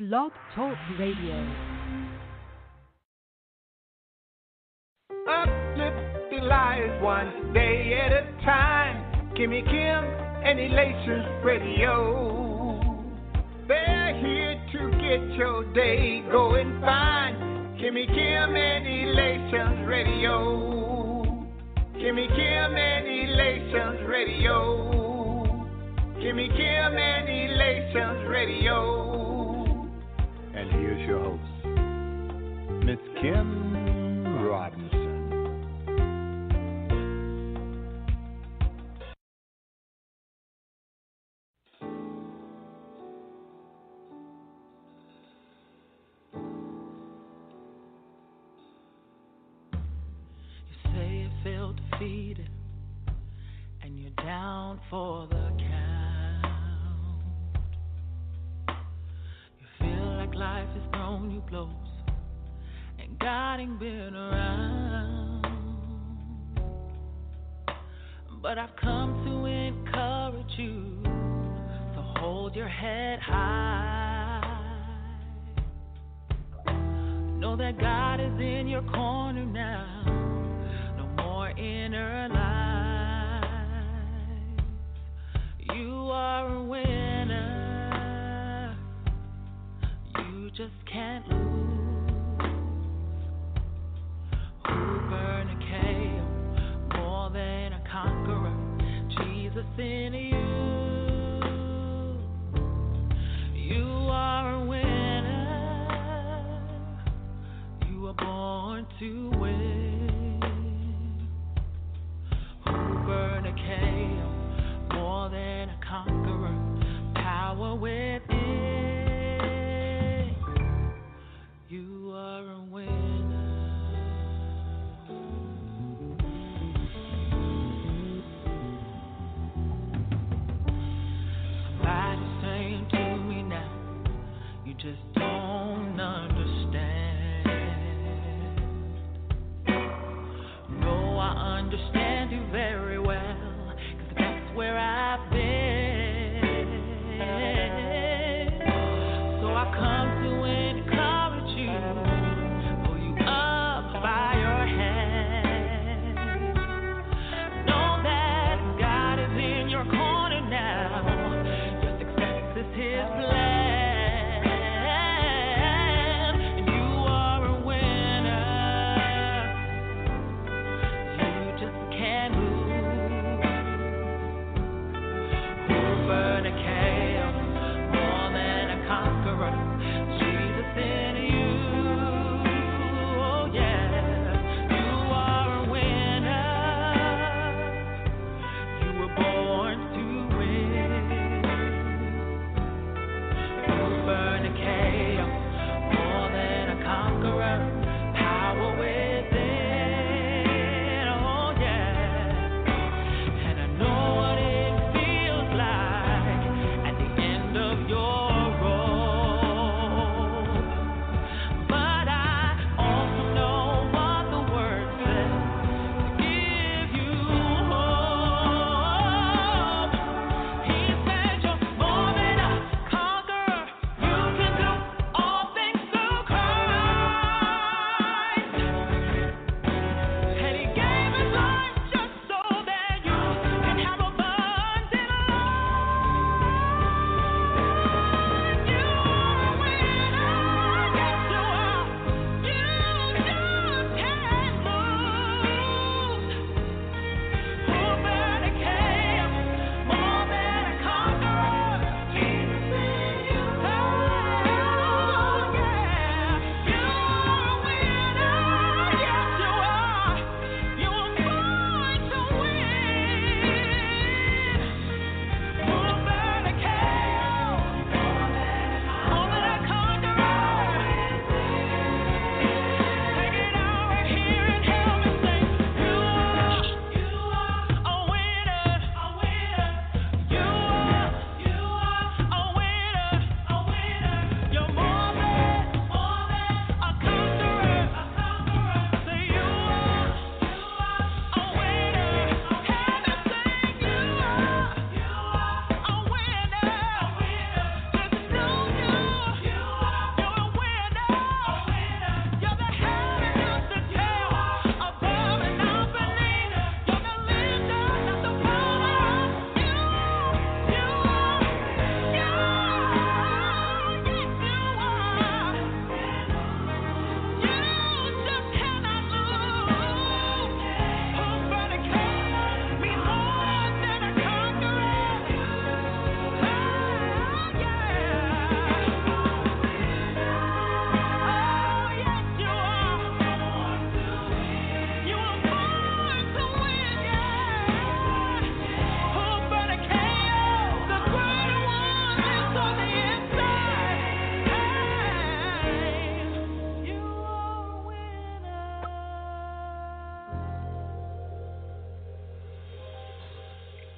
Blog Talk Radio. Uplifting lives one day at a time. Kimmy Kim and Elations Radio. They're here to get your day going fine. Kimmy Kim and Elations Radio. Kimmy Kim and Elations Radio. Kimmy Kim and Elations Radio. And here's your host, Miss Kim Robinson. Defeated, and you're down for the count. You feel like life has thrown you blows and God ain't been around. But I've come to encourage you, so hold your head high. Know that God is in your corner now. Inner life, you are a winner. You just can't lose. Who overcame more than a conqueror? Jesus in you. You are a winner. You were born to win. More than a conqueror, power within. You are a winner. Somebody's saying to me now, you just don't understand. No, I understand you very well. Where I've been, so I come to encourage you, pull you up by your hand. Know that God is in your corner now. Your success is His plan.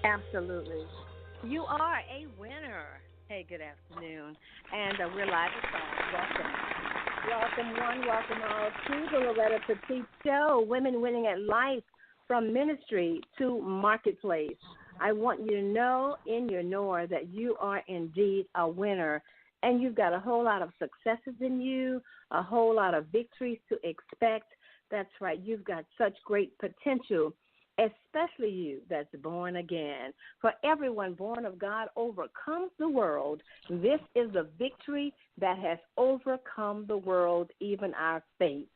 Absolutely. You are a winner. Hey, good afternoon. And we're live at 5. Welcome. Welcome, one, welcome all to the Loretta Petit Show, Women Winning at Life from Ministry to Marketplace. I want you to know in your knower that you are indeed a winner, and you've got a whole lot of successes in you, a whole lot of victories to expect. That's right. You've got such great potential, especially you that's born again. For everyone born of God overcomes the world. This is the victory that has overcome the world, even our faith.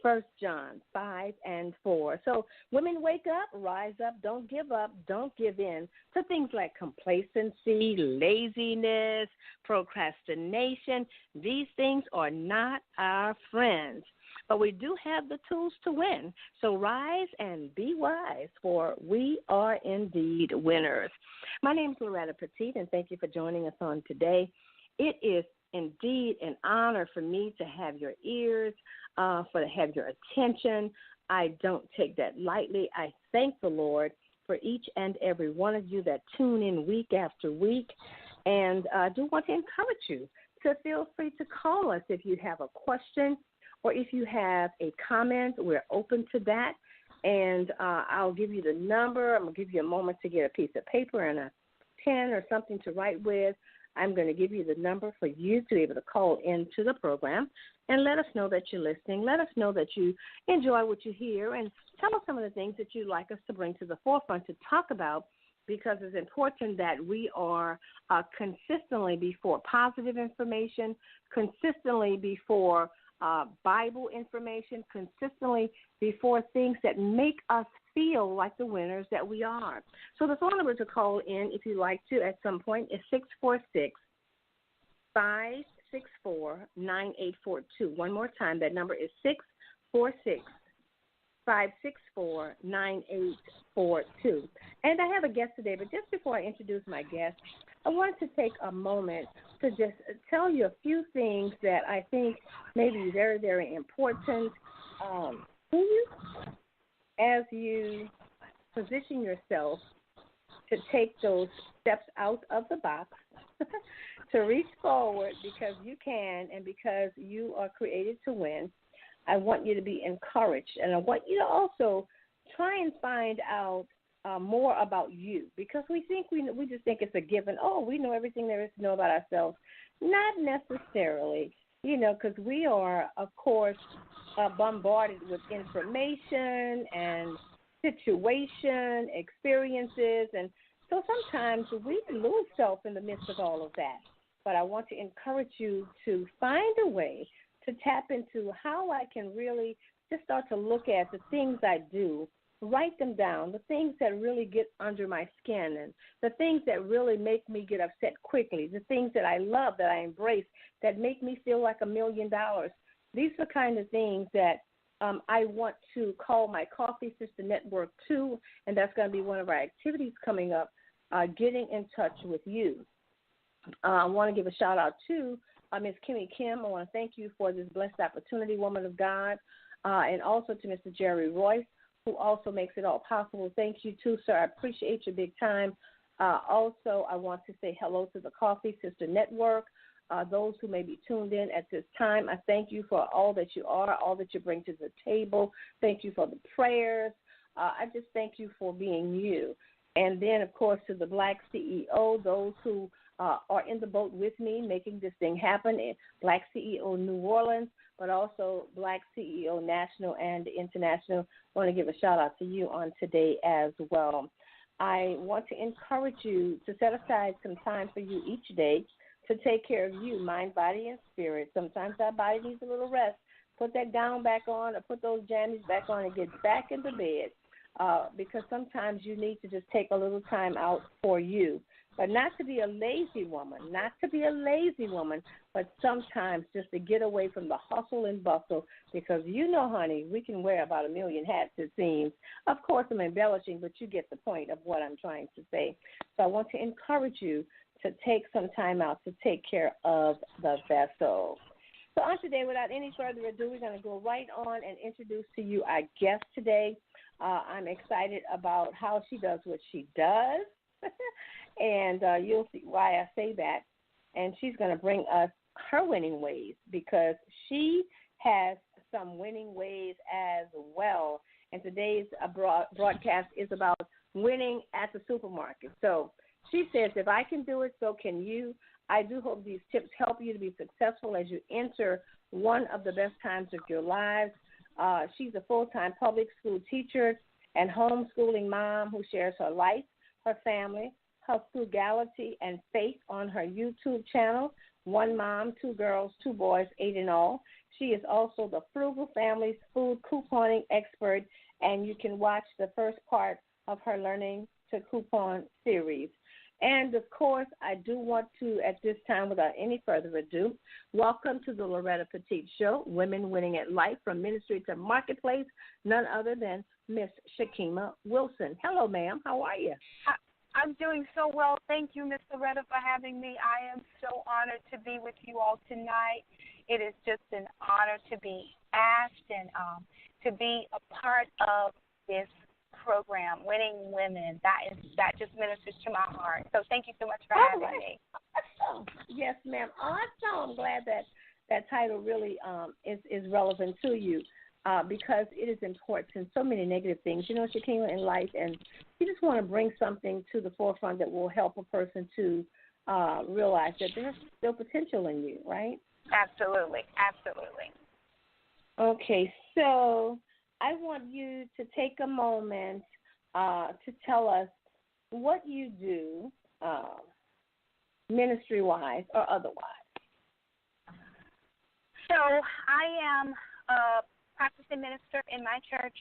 1 John 5:4. So women, wake up, rise up, don't give up, don't give in to things like complacency, laziness, procrastination. These things are not our friends. But we do have the tools to win. So rise and be wise, for we are indeed winners. My name is Loretta Petit, and thank you for joining us on today. It is indeed an honor for me to have your ears, to have your attention. I don't take that lightly. I thank the Lord for each and every one of you that tune in week after week. And I do want to encourage you to feel free to call us if you have a question or if you have a comment. We're open to that. And I'll give you the number. I'm going to give you a moment to get a piece of paper and a pen or something to write with. I'm going to give you the number for you to be able to call into the program and let us know that you're listening. Let us know that you enjoy what you hear, and tell us some of the things that you'd like us to bring to the forefront to talk about, because it's important that we are consistently before positive information, consistently before Bible information, consistently before things that make us feel like the winners that we are. So the phone number to call in, if you'd like to, at some point, is 646-564-9842. One more time, that number is 646-564-9842. And I have a guest today, but just before I introduce my guest, I wanted to take a moment to just tell you a few things that I think may be very, very important to you as you position yourself to take those steps out of the box, to reach forward because you can and because you are created to win. I want you to be encouraged, and I want you to also try and find out more about you, because we just think it's a given. Oh, we know everything there is to know about ourselves. Not necessarily, because we are, of course, bombarded with information and situation, experiences, and so sometimes we lose self in the midst of all of that. But I want to encourage you to find a way to tap into how I can really just start to look at the things I do, write them down, the things that really get under my skin, and the things that really make me get upset quickly, the things that I love, that I embrace, that make me feel like $1 million. These are the kind of things that I want to call my Coffee Sister Network too, and that's going to be one of our activities coming up, getting in touch with you. I want to give a shout-out to Ms. Kimmy Kim. I want to thank you for this blessed opportunity, woman of God, and also to Mr. Jerry Royce, who also makes it all possible. Thank you, too, sir. I appreciate you big time. Also, I want to say hello to the Coffee Sister Network. Those who may be tuned in at this time, I thank you for all that you are, all that you bring to the table. Thank you for the prayers. I just thank you for being you. And then, of course, to the Black CEO, those who are in the boat with me making this thing happen, Black CEO New Orleans, but also Black CEO National and International. I want to give a shout-out to you on today as well. I want to encourage you to set aside some time for you each day to take care of you, mind, body, and spirit. Sometimes our body needs a little rest. Put that gown back on or put those jammies back on and get back into bed, because sometimes you need to just take a little time out for you. But not to be a lazy woman, but sometimes just to get away from the hustle and bustle, because honey, we can wear about 1 million hats, it seems. Of course, I'm embellishing, but you get the point of what I'm trying to say. So I want to encourage you to take some time out to take care of the vessel. So on today, without any further ado, we're going to go right on and introduce to you our guest today. I'm excited about how she does what she does. And you'll see why I say that. And she's going to bring us her winning ways because she has some winning ways as well. And today's broadcast is about winning at the supermarket. So she says, if I can do it, so can you. I do hope these tips help you to be successful as you enter one of the best times of your lives. She's a full-time public school teacher and homeschooling mom who shares her life, her family, her frugality, and faith on her YouTube channel, One Mom, Two Girls, Two Boys, 8 in all. She is also the Frugal Family's food couponing expert, and you can watch the first part of her Learning to Coupon series. And, of course, I do want to, at this time, without any further ado, welcome to the Loretta Petit Show, Women Winning at Life from Ministry to Marketplace, none other than Miss Shakima Wilson. Hello, ma'am. How are you? I'm doing so well. Thank you, Miss Loretta, for having me. I am so honored to be with you all tonight. It is just an honor to be asked and to be a part of this program, Winning Women. That just ministers to my heart. So thank you so much for having me. Awesome. Yes, ma'am. Awesome. I'm glad that title really is relevant to you. Because it is important. So many negative things, Shakima, in life, and you just want to bring something to the forefront that will help a person to realize that there's still potential in you, right? Absolutely, absolutely. Okay, so I want you to take a moment to tell us what you do ministry-wise or otherwise. So I am a practicing minister in my church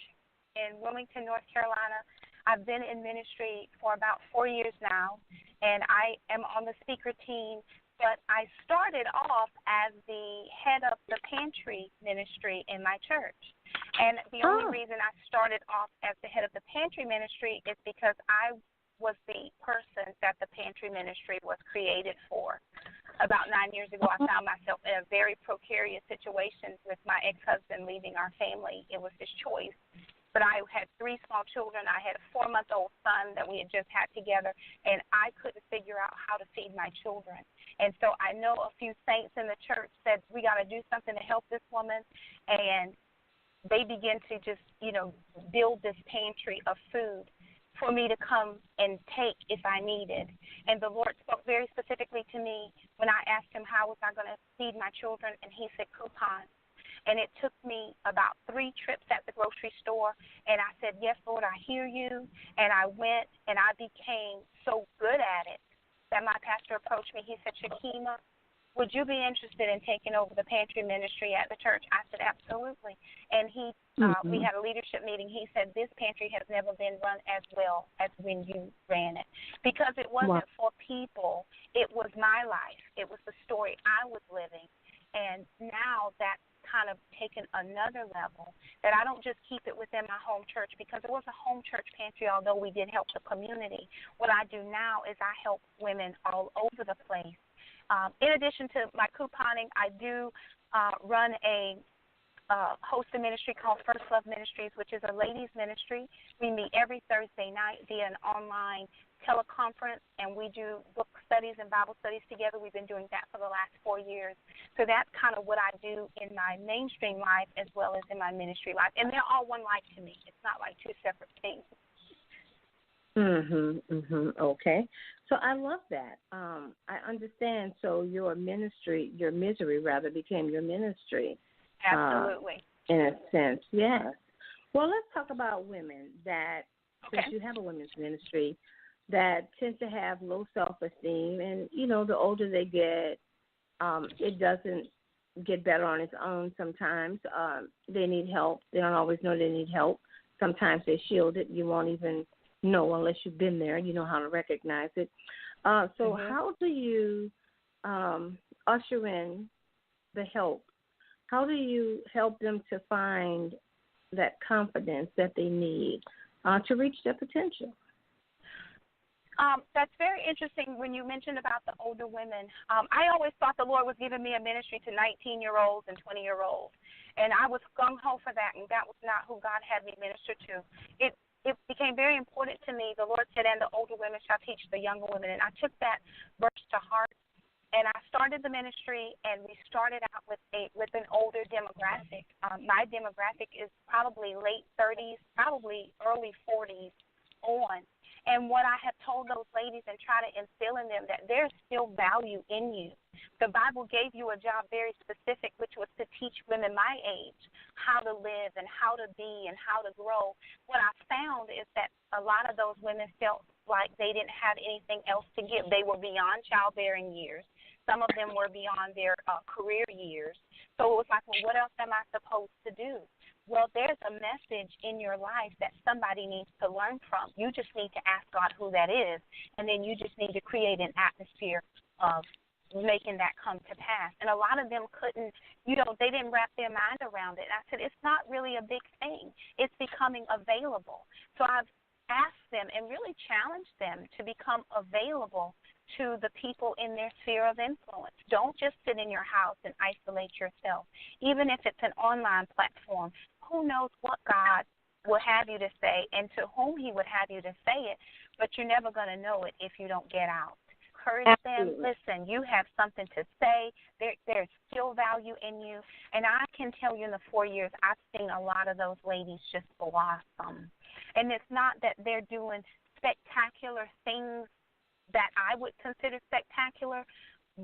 in Wilmington, North Carolina. I've been in ministry for about 4 years now, and I am on the speaker team, but I started off as the head of the pantry ministry in my church. And the only reason I started off as the head of the pantry ministry is because I was the person that the pantry ministry was created for. About 9 years ago, I found myself in a very precarious situation with my ex-husband leaving our family. It was his choice. But I had 3 small children. I had a 4-month-old son that we had just had together, and I couldn't figure out how to feed my children. And so I know a few saints in the church said, we got to do something to help this woman. And they began to just, build this pantry of food for me to come and take if I needed. And the Lord spoke very specifically to me when I asked him how was I going to feed my children, and he said coupons. And it took me about 3 trips at the grocery store, and I said, yes, Lord, I hear you. And I went, and I became so good at it that my pastor approached me. He said, Shakima, would you be interested in taking over the pantry ministry at the church? I said, absolutely. And we had a leadership meeting. He said, this pantry has never been run as well as when you ran it. Because it wasn't for people. It was my life. It was the story I was living. And now that's kind of taken another level, that I don't just keep it within my home church, because it was a home church pantry, although we did help the community. What I do now is I help women all over the place. In addition to my couponing, I do run a host a ministry called First Love Ministries, which is a ladies' ministry. We meet every Thursday night via an online teleconference, and we do book studies and Bible studies together. We've been doing that for the last 4 years. So that's kind of what I do in my mainstream life as well as in my ministry life. And they're all one life to me. It's not like 2 separate things. Okay. So I love that. I understand. So your misery became your ministry. Absolutely. In a sense, yes. Well, let's talk about women that, since you have a women's ministry, that tend to have low self-esteem. And, the older they get, it doesn't get better on its own sometimes. They need help. They don't always know they need help. Sometimes they shield it. You won't even know unless you've been there and you know how to recognize it. So how do you usher in the help? How do you help them to find that confidence that they need to reach their potential? That's very interesting when you mentioned about the older women. I always thought the Lord was giving me a ministry to 19-year-olds and 20-year-olds, and I was gung-ho for that, and that was not who God had me minister to. it became very important to me. The Lord said, and the older women shall teach the younger women. And I took that verse to heart. And I started the ministry, and we started out with an older demographic. My demographic is probably late 30s, probably early 40s on. And what I have told those ladies and try to instill in them that there's still value in you. The Bible gave you a job very specific, which was to teach women my age how to live and how to be and how to grow. What I found is that a lot of those women felt like they didn't have anything else to give. They were beyond childbearing years. Some of them were beyond their career years. So it was like, well, what else am I supposed to do? Well, there's a message in your life that somebody needs to learn from. You just need to ask God who that is, and then you just need to create an atmosphere of making that come to pass. And a lot of them couldn't, they didn't wrap their mind around it. And I said, it's not really a big thing. It's becoming available. So I've asked them and really challenged them to become available to the people in their sphere of influence. Don't just sit in your house and isolate yourself. Even if it's an online platform, who knows what God will have you to say and to whom he would have you to say it, but you're never going to know it if you don't get out. Encourage them. Listen, you have something to say. There's still value in you. And I can tell you in the 4 years, I've seen a lot of those ladies just blossom. And it's not that they're doing spectacular things that I would consider spectacular,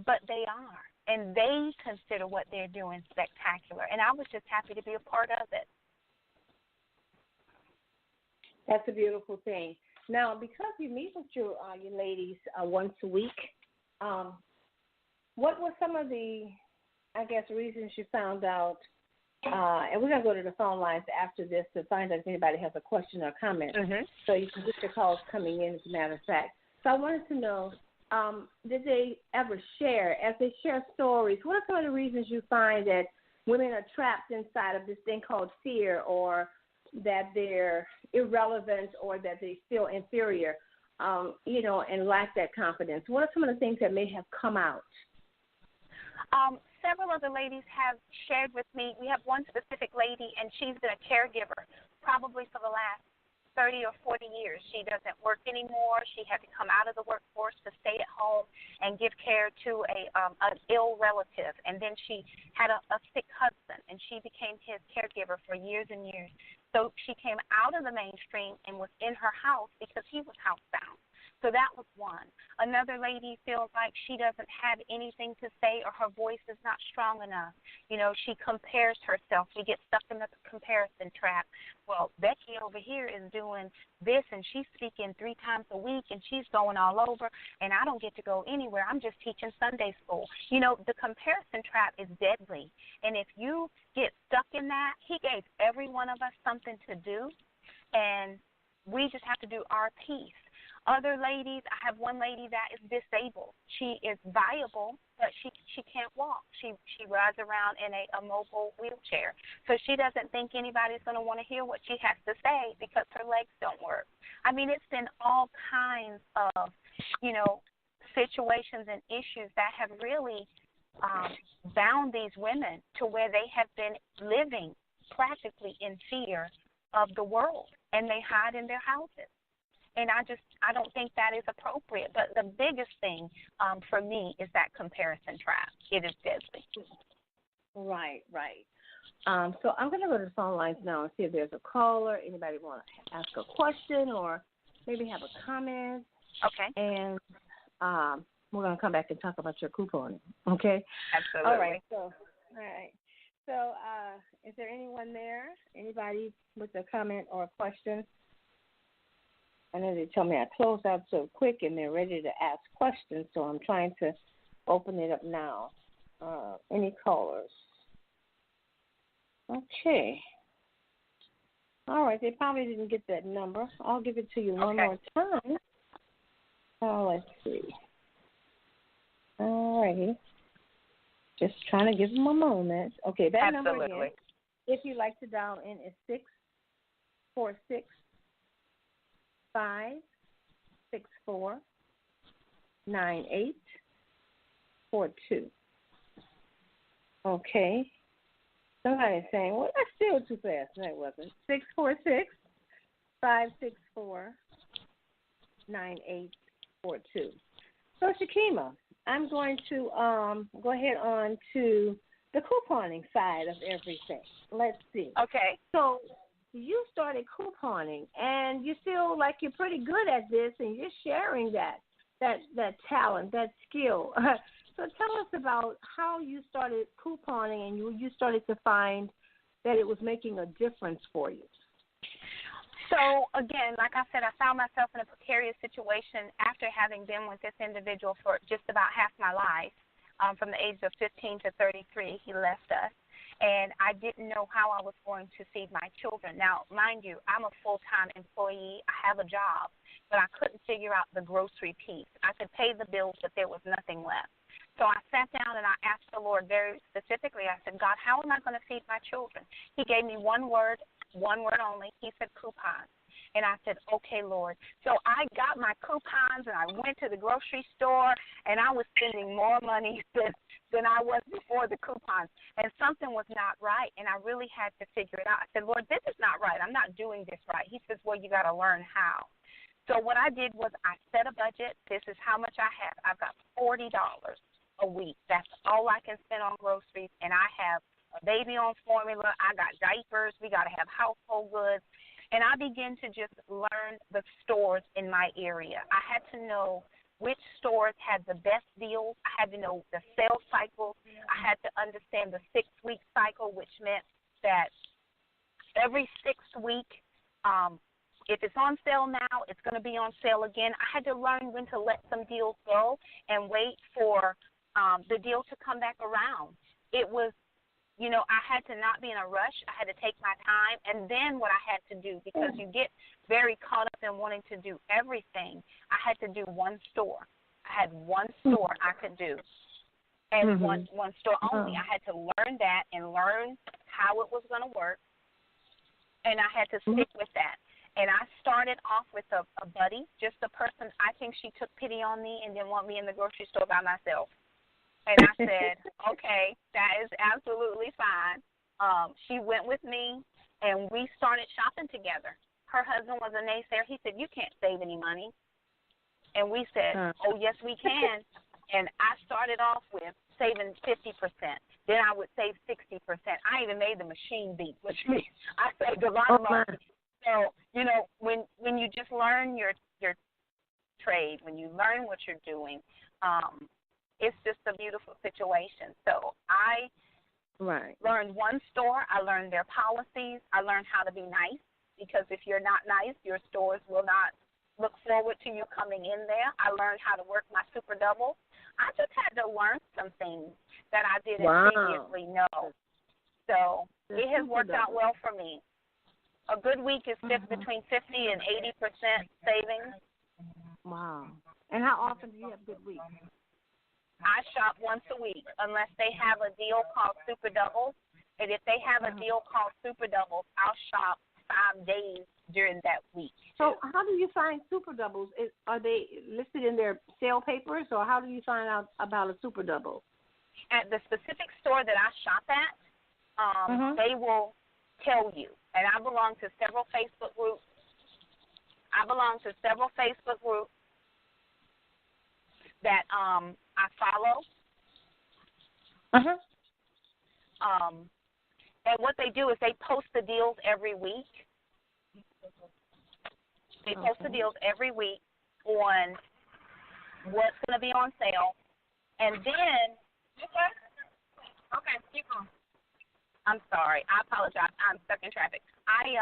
but they are. And they consider what they're doing spectacular. And I was just happy to be a part of it. That's a beautiful thing. Now, because you meet with your ladies once a week, what were some of the, reasons you found out? And we're going to go to the phone lines after this to find out if anybody has a question or comment. Mm-hmm. So you can get your calls coming in, as a matter of fact. So I wanted to know, did they ever share, as they share stories, what are some of the reasons you find that women are trapped inside of this thing called fear, or that they're irrelevant, or that they feel inferior, and lack that confidence? What are some of the things that may have come out? Several of the ladies have shared with me. We have one specific lady, and she's been a caregiver probably for the last 30 or 40 years. She doesn't work anymore. She had to come out of the workforce to stay at home and give care to an ill relative. And then she had a sick husband, and she became his caregiver for years and years. So she came out of the mainstream and was in her house because he was housebound. So that was one. Another lady feels like she doesn't have anything to say, or her voice is not strong enough. She compares herself. We get stuck in the comparison trap. Well, Becky over here is doing this, and she's speaking 3 times a week, and she's going all over, and I don't get to go anywhere. I'm just teaching Sunday school. The comparison trap is deadly. And if you get stuck in that, he gave every one of us something to do, and we just have to do our piece. Other ladies, I have one lady that is disabled. She is viable, but she can't walk. She rides around in a mobile wheelchair. So she doesn't think anybody's going to want to hear what she has to say because her legs don't work. I mean, it's been all kinds of, situations and issues that have really bound these women to where they have been living practically in fear of the world, and they hide in their houses. And I don't think that is appropriate. But the biggest thing for me is that comparison trap. It is deadly. Right. So I'm going to go to the phone lines now and see if there's a caller. Anybody want to ask a question or maybe have a comment? Okay. And we're going to come back and talk about your couponing. Okay? Absolutely. All right. So is there anyone there? Anybody with a comment or a question? I know they tell me I closed out so quick and they're ready to ask questions, so I'm trying to open it up now. Any callers? Okay. All right, they probably didn't get that number. I'll give it to you one more time. Let's see. All righty. Just trying to give them a moment. Okay, that number again, if you'd like to dial in, is 646 564 9842. Okay. Somebody's saying, well, that's still too fast. No, it wasn't. 646 564-9842. So, Shakima, I'm going to go ahead on to the couponing side of everything. Let's see. Okay. So, you started couponing, and you feel like you're pretty good at this, and you're sharing that talent, that skill. So tell us about how you started couponing and you started to find that it was making a difference for you. So, again, like I said, I found myself in a precarious situation after having been with this individual for just about half my life. From the age of 15 to 33, he left us. And I didn't know how I was going to feed my children. Now, mind you, I'm a full-time employee. I have a job, but I couldn't figure out the grocery piece. I could pay the bills, but there was nothing left. So I sat down and I asked the Lord very specifically. I said, God, how am I going to feed my children? He gave me one word only. He said coupons. And I said, okay, Lord. So I got my coupons and I went to the grocery store and I was spending more money than I was before the coupons. And something was not right, and I really had to figure it out. I said, Lord, this is not right. I'm not doing this right. He says, well, you got to learn how. So what I did was I set a budget. This is how much I have. I've got $40 a week. That's all I can spend on groceries, and I have a baby on formula. I got diapers. We got to have household goods. And I began to just learn the stores in my area. I had to know which stores had the best deals. I had to know the sales cycle. I had to understand the 6-week cycle, which meant that every 6th week, if it's on sale now, it's going to be on sale again. I had to learn when to let some deals go and wait for the deal to come back around. It was, I had to not be in a rush. I had to take my time. And then what I had to do, because you get very caught up in wanting to do everything, I had to do one store. I had one store I could do, and one store only. I had to learn that and learn how it was going to work, and I had to stick with that. And I started off with a buddy, just a person. I think she took pity on me and didn't want me in the grocery store by myself. And I said, okay, that is absolutely fine. She went with me, and we started shopping together. Her husband was a naysayer. He said, you can't save any money. And we said, oh, yes, we can. And I started off with saving 50%. Then I would save 60%. I even made the machine beat, which means I saved a lot of money. So, when you just learn your trade, when you learn what you're doing, it's just a beautiful situation. So I learned one store. I learned their policies. I learned how to be nice, because if you're not nice, your stores will not look forward to you coming in there. I learned how to work my super double. I just had to learn some things that I didn't previously know. So it has worked out well for me. A good week is between 50 and 80% savings. Wow. And how often do you have good weeks? I shop once a week unless they have a deal called Super Doubles. And if they have a deal called Super Doubles, I'll shop 5 days during that week. So how do you find Super Doubles? Are they listed in their sale papers, or how do you find out about a Super Double? At the specific store that I shop at, they will tell you. And I belong to several Facebook groups. That I follow. And what they do is they post the deals every week. They post the deals every week on what's going to be on sale. And then, okay, keep going. I'm sorry. I apologize. I'm stuck in traffic. I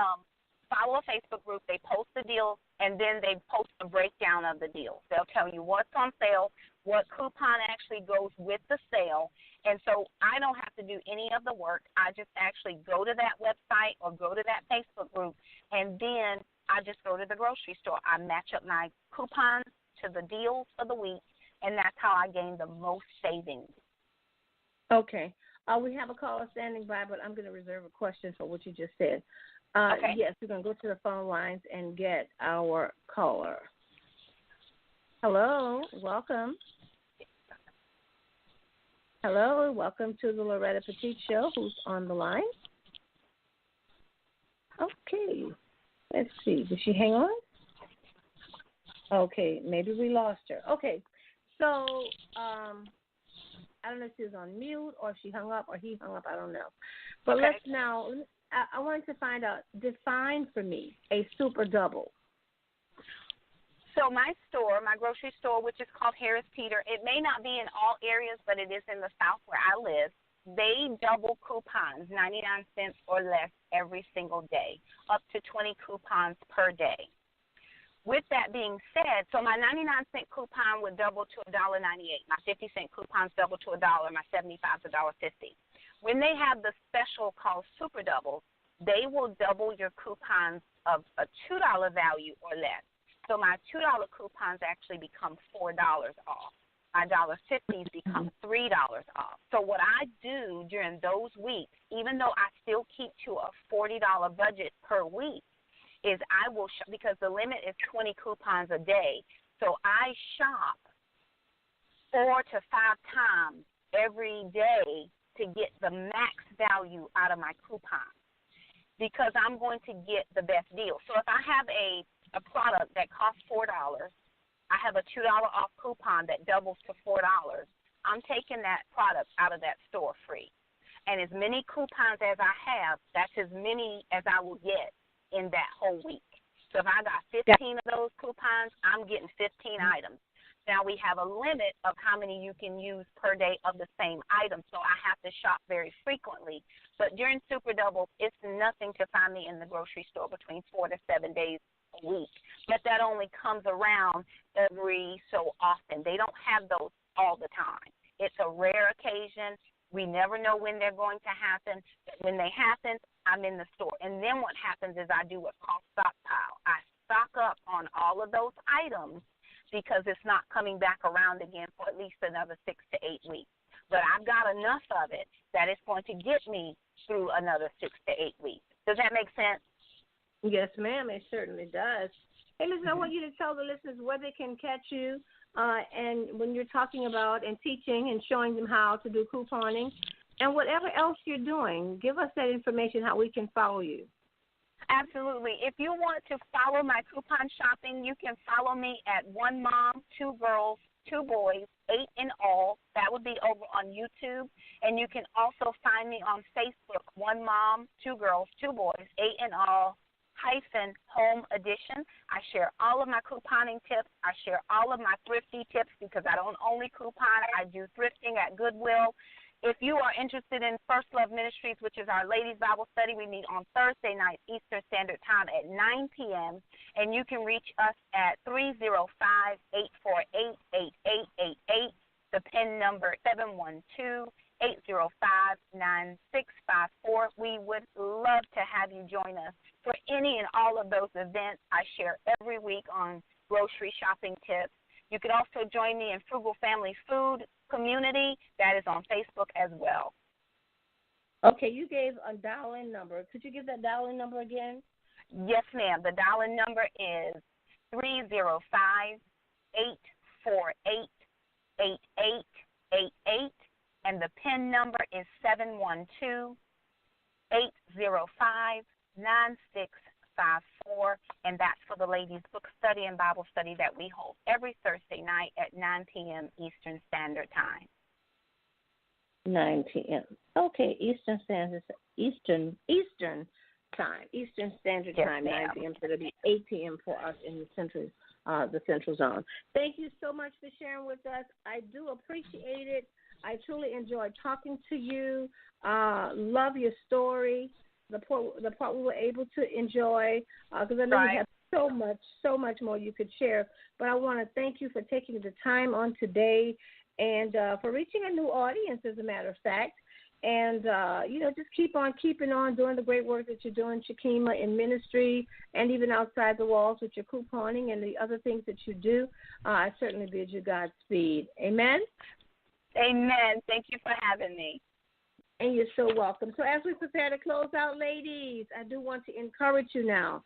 follow a Facebook group. They post the deals, and then they post a breakdown of the deals. They'll tell you what's on sale, what coupon actually goes with the sale. And so I don't have to do any of the work. I just actually go to that website or go to that Facebook group, and then I just go to the grocery store. I match up my coupons to the deals of the week, and that's how I gain the most savings. Okay. We have a caller standing by, but I'm going to reserve a question for what you just said. Okay. Yes, we're going to go to the phone lines and get our caller. Hello, welcome. Hello, welcome to the Loretta Petit Show. Who's on the line? Okay. Let's see. Did she hang on? Okay, maybe we lost her. Okay, so I don't know if she was on mute or she hung up or he hung up. I don't know. But Okay. let's now, I wanted to find out, define for me a super double. So my store, my grocery store, which is called Harris Teeter, it may not be in all areas, but it is in the South where I live. They double coupons, 99 cents or less every single day, up to 20 coupons per day. With that being said, so my 99-cent coupon would double to $1.98. My 50-cent coupons double to $1. My 75 to $1.50. When they have the special called Super Doubles, they will double your coupons of a $2 value or less. So my $2 coupons actually become $4 off. My $1.50s become $3 off. So what I do during those weeks, even though I still keep to a $40 budget per week, is I will shop, because the limit is 20 coupons a day. So I shop 4 to 5 times every day to get the max value out of my coupon, because I'm going to get the best deal. So if I have a product that costs $4, I have a $2 off coupon that doubles to $4. I'm taking that product out of that store free. And as many coupons as I have, that's as many as I will get in that whole week. So if I got 15 of those coupons, I'm getting 15 items. Now we have a limit of how many you can use per day of the same item, so I have to shop very frequently. But during Super Doubles, it's nothing to find me in the grocery store between 4 to 7 days a week. But that only comes around every so often. They don't have those all the time. It's a rare occasion. We never know when they're going to happen. But when they happen, I'm in the store. And then what happens is I do what's called stockpile. I stock up on all of those items because it's not coming back around again for at least another 6 to 8 weeks. But I've got enough of it that it's going to get me through another 6 to 8 weeks. Does that make sense? Yes, ma'am, it certainly does. Hey, listen, I want you to tell the listeners where they can catch you, and when you're talking about and teaching and showing them how to do couponing, and whatever else you're doing, give us that information, how we can follow you. Absolutely. If you want to follow my coupon shopping, you can follow me at One Mom, Two Girls, Two Boys, 8 in all. That would be over on YouTube. And you can also find me on Facebook, One Mom, Two Girls, Two Boys, 8 in all, _home edition. I share all of my couponing tips. I share all of my thrifty tips because I don't only coupon. I do thrifting at Goodwill. If you are interested in First Love Ministries, which is our ladies' Bible study, we meet on Thursday night Eastern Standard Time at 9 p.m., and you can reach us at 305-848-8888, the PIN number 712-805-9654. We would love to have you join us for any and all of those events I share every week on grocery shopping tips. You can also join me in Frugal Family Food Community. That is on Facebook as well. Okay, you gave a dial-in number. Could you give that dial-in number again? Yes, ma'am. The dial-in number is 305-848-8888, and the PIN number is 712-805-9654, and that's for the ladies' book study and Bible study that we hold every Thursday night at 9 p.m. Eastern Standard Time. 9 p.m. Okay, Eastern Standard Time, ma'am. 9 p.m. So it'll be 8 p.m. for us in the Central Zone. Thank you so much for sharing with us. I do appreciate it. I truly enjoyed talking to you. Love your story. The part we were able to enjoy, because I know you have so much more you could share. But I want to thank you for taking the time on today and for reaching a new audience, as a matter of fact. And, just keep on keeping on doing the great work that you're doing, Shakima, in ministry and even outside the walls with your couponing and the other things that you do. I certainly bid you Godspeed. Amen? Amen. Thank you for having me. And you're so welcome. So as we prepare to close out, ladies, I do want to encourage you now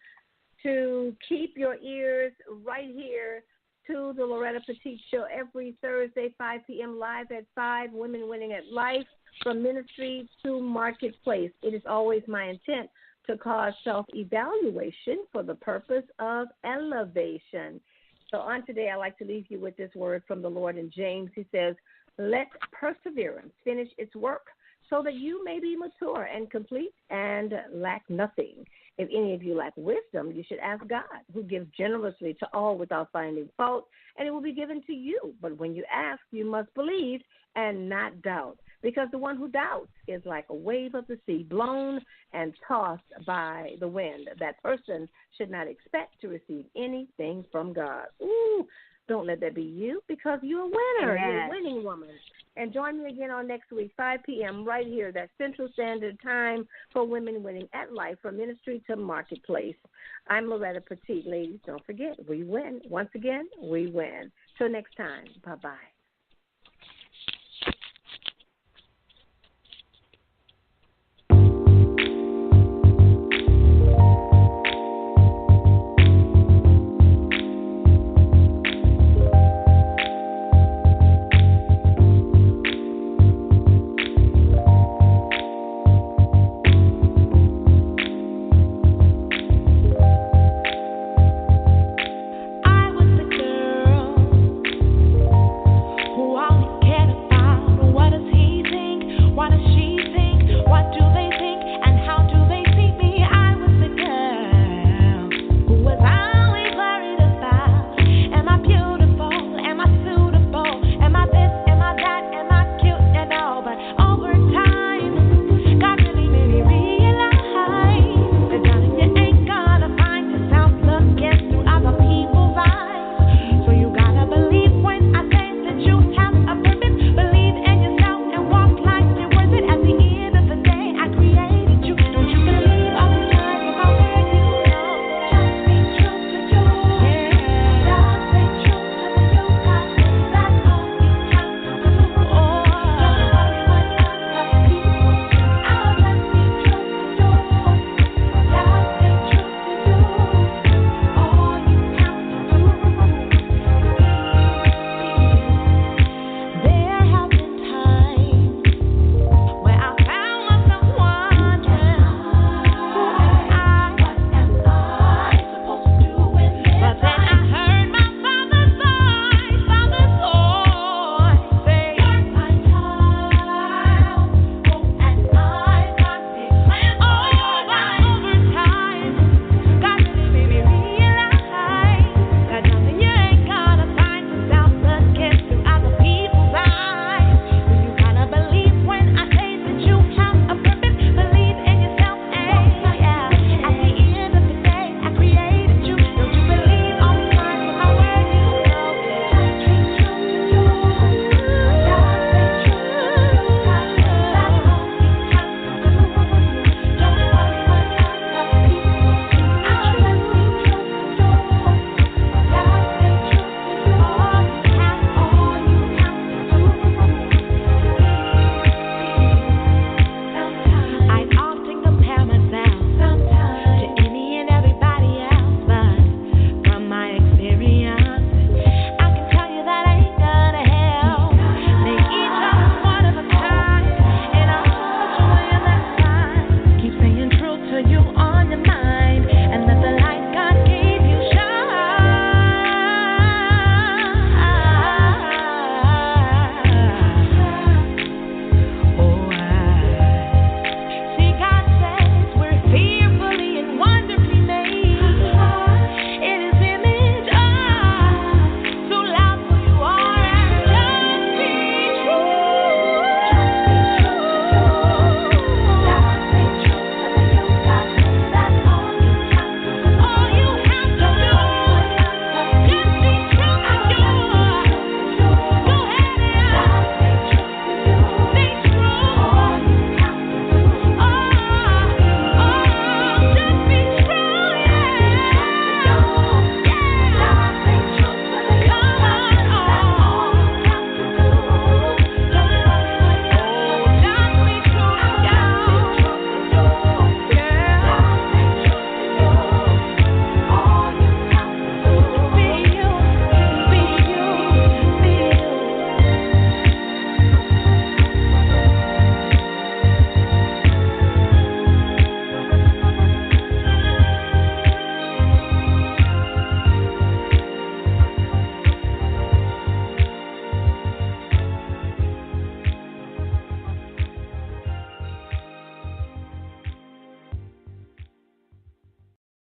to keep your ears right here to the Loretta Petit Show every Thursday, 5 p.m. live at 5, Women Winning at Life, from ministry to marketplace. It is always my intent to cause self-evaluation for the purpose of elevation. So on today, I'd like to leave you with this word from the Lord in James. He says, let perseverance finish its work so that you may be mature and complete and lack nothing. If any of you lack wisdom, you should ask God, who gives generously to all without finding fault, and it will be given to you. But when you ask, you must believe and not doubt, because the one who doubts is like a wave of the sea, blown and tossed by the wind. That person should not expect to receive anything from God. Ooh, don't let that be you, because you're a winner. Yes. You're a winning woman. And join me again on next week, 5 p.m., right here, that Central Standard Time for Women Winning at Life, from ministry to marketplace. I'm Loretta Petit. Ladies, don't forget, we win. Once again, we win. Till next time, bye-bye.